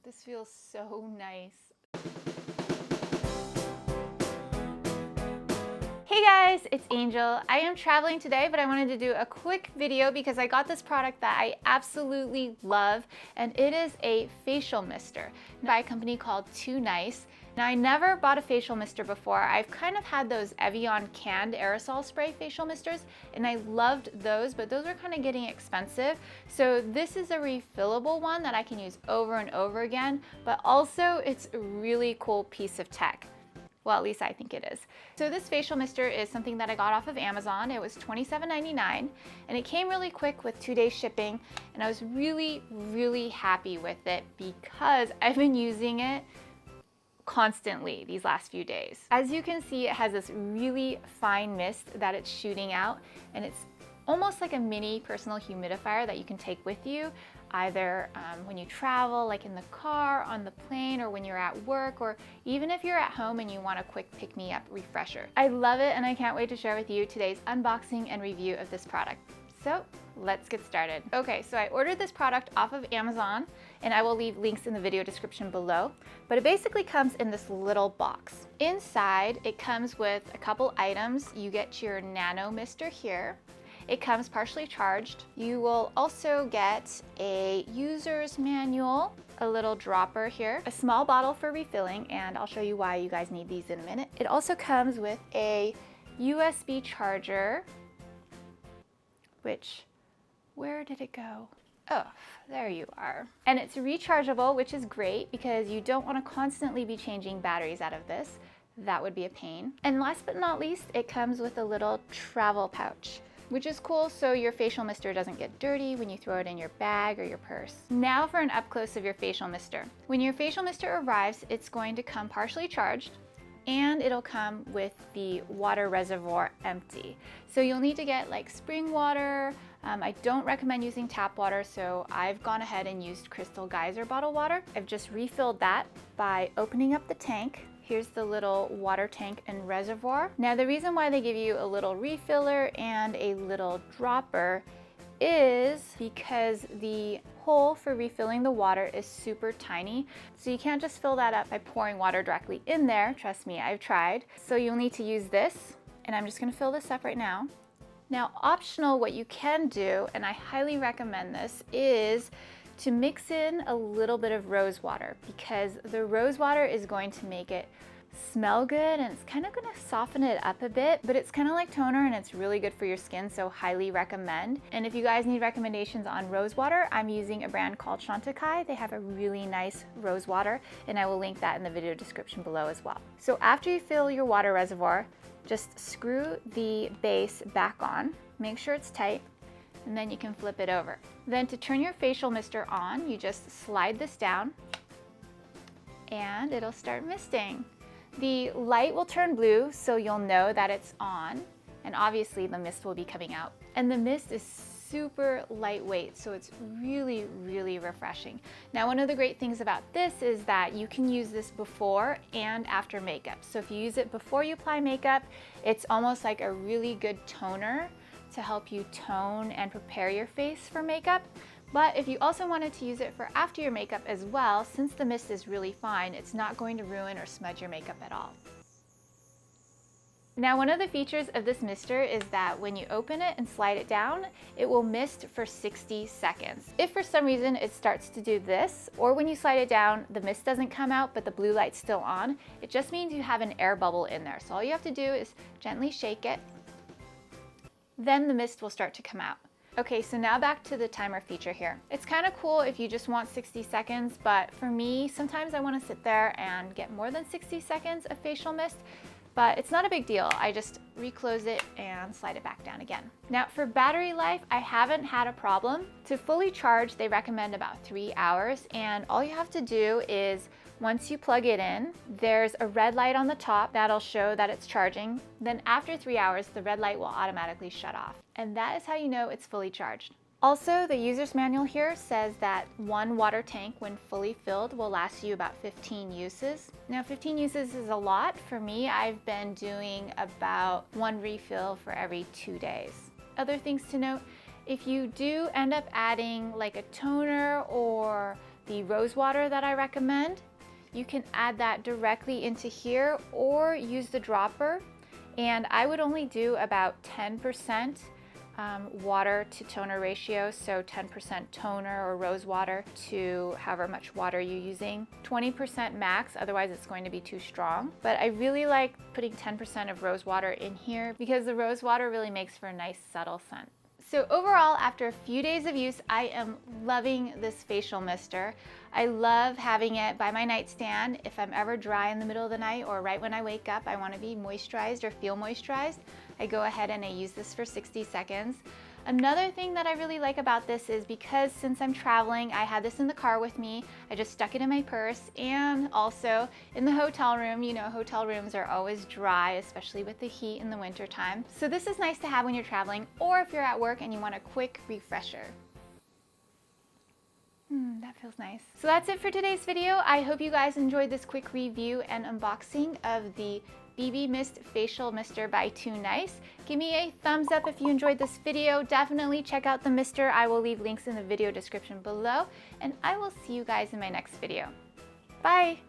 This feels so nice. Hey guys, it's Angel. I am traveling today, but I wanted to do a quick video because I got this product that I absolutely love, and it is a facial mister by a company called Too Nice. Now, I never bought a facial mister before. I've kind of had those Evian canned aerosol spray facial misters, and I loved those, but those were kind of getting expensive. So this is a refillable one that I can use over and over again, but also it's a really cool piece of tech. Well, at least I think it is. So this facial mister is something that I got off of Amazon. It was $27.99, and it came really quick with 2-day shipping, and I was really, really happy with it because I've been using it constantly these last few days. As you can see, it has this really fine mist that it's shooting out, and it's almost like a mini personal humidifier that you can take with you, either when you travel, like in the car, on the plane, or when you're at work, or even if you're at home and you want a quick pick-me-up refresher. I love it, and I can't wait to share with you today's unboxing and review of this product. So let's get started. Okay, so I ordered this product off of Amazon, and I will leave links in the video description below, but it basically comes in this little box. Inside, it comes with a couple items. You get your Nano Mister here. It comes partially charged. You will also get a user's manual, a little dropper here, a small bottle for refilling, and I'll show you why you guys need these in a minute. It also comes with a USB charger, which, where did it go? Oh, there you are. And it's rechargeable, which is great because you don't want to constantly be changing batteries out of this. That would be a pain. And last but not least, it comes with a little travel pouch, which is cool so your facial mister doesn't get dirty when you throw it in your bag or your purse. Now for an up close of your facial mister. When your facial mister arrives, it's going to come partially charged, and it'll come with the water reservoir empty. So you'll need to get like spring water. I don't recommend using tap water, so I've gone ahead and used Crystal Geyser bottled water. I've just refilled that by opening up the tank. Here's the little water tank and reservoir. Now, the reason why they give you a little refiller and a little dropper is because the hole for refilling the water is super tiny. So you can't just fill that up by pouring water directly in there. Trust me, I've tried. So you'll need to use this, and I'm just gonna fill this up right now. Now, optional, what you can do, and I highly recommend this, is to mix in a little bit of rose water, because the rose water is going to make it smell good, and it's kind of going to soften it up a bit, but it's kind of like toner and it's really good for your skin, so highly recommend. And if you guys need recommendations on rose water, I'm using a brand called Chantecaille. They have a really nice rose water, and I will link that in the video description below as well. So after you fill your water reservoir, just screw the base back on, make sure it's tight, and then you can flip it over. Then to turn your facial mister on, you just slide this down and it'll start misting. The light will turn blue, so you'll know that it's on, and obviously the mist will be coming out. And the mist is super lightweight, so it's really, really refreshing. Now, one of the great things about this is that you can use this before and after makeup. So if you use it before you apply makeup, it's almost like a really good toner to help you tone and prepare your face for makeup. But if you also wanted to use it for after your makeup as well, since the mist is really fine, it's not going to ruin or smudge your makeup at all. Now, one of the features of this mister is that when you open it and slide it down, it will mist for 60 seconds. If for some reason it starts to do this, or when you slide it down, the mist doesn't come out, but the blue light's still on, it just means you have an air bubble in there. So all you have to do is gently shake it, then the mist will start to come out. Okay, so now back to the timer feature here. It's kind of cool if you just want 60 seconds, but for me, sometimes I want to sit there and get more than 60 seconds of facial mist, but it's not a big deal. I just reclose it and slide it back down again. Now, for battery life, I haven't had a problem. To fully charge, they recommend about 3 hours, and all you have to do is once you plug it in, there's a red light on the top that'll show that it's charging. Then after 3 hours, the red light will automatically shut off. And that is how you know it's fully charged. Also, the user's manual here says that one water tank, when fully filled, will last you about 15 uses. Now, 15 uses is a lot. For me, I've been doing about 1 refill for every 2 days. Other things to note, if you do end up adding like a toner or the rose water that I recommend, you can add that directly into here or use the dropper. And I would only do about 10% water to toner ratio, so 10% toner or rose water to however much water you're using. 20% max, otherwise it's going to be too strong. But I really like putting 10% of rose water in here because the rose water really makes for a nice subtle scent. So overall, after a few days of use, I am loving this facial mister. I love having it by my nightstand. If I'm ever dry in the middle of the night or right when I wake up, I want to be moisturized or feel moisturized, I go ahead and I use this for 60 seconds. Another thing that I really like about this is because since I'm traveling, I had this in the car with me. I just stuck it in my purse, and also in the hotel room. You know, hotel rooms are always dry, especially with the heat in the winter time. So this is nice to have when you're traveling or if you're at work and you want a quick refresher. That feels nice. So that's it for today's video. I hope you guys enjoyed this quick review and unboxing of the BBMist Facial Mister by Too Nice. Give me a thumbs up if you enjoyed this video. Definitely check out the mister. I will leave links in the video description below, and I will see you guys in my next video. Bye!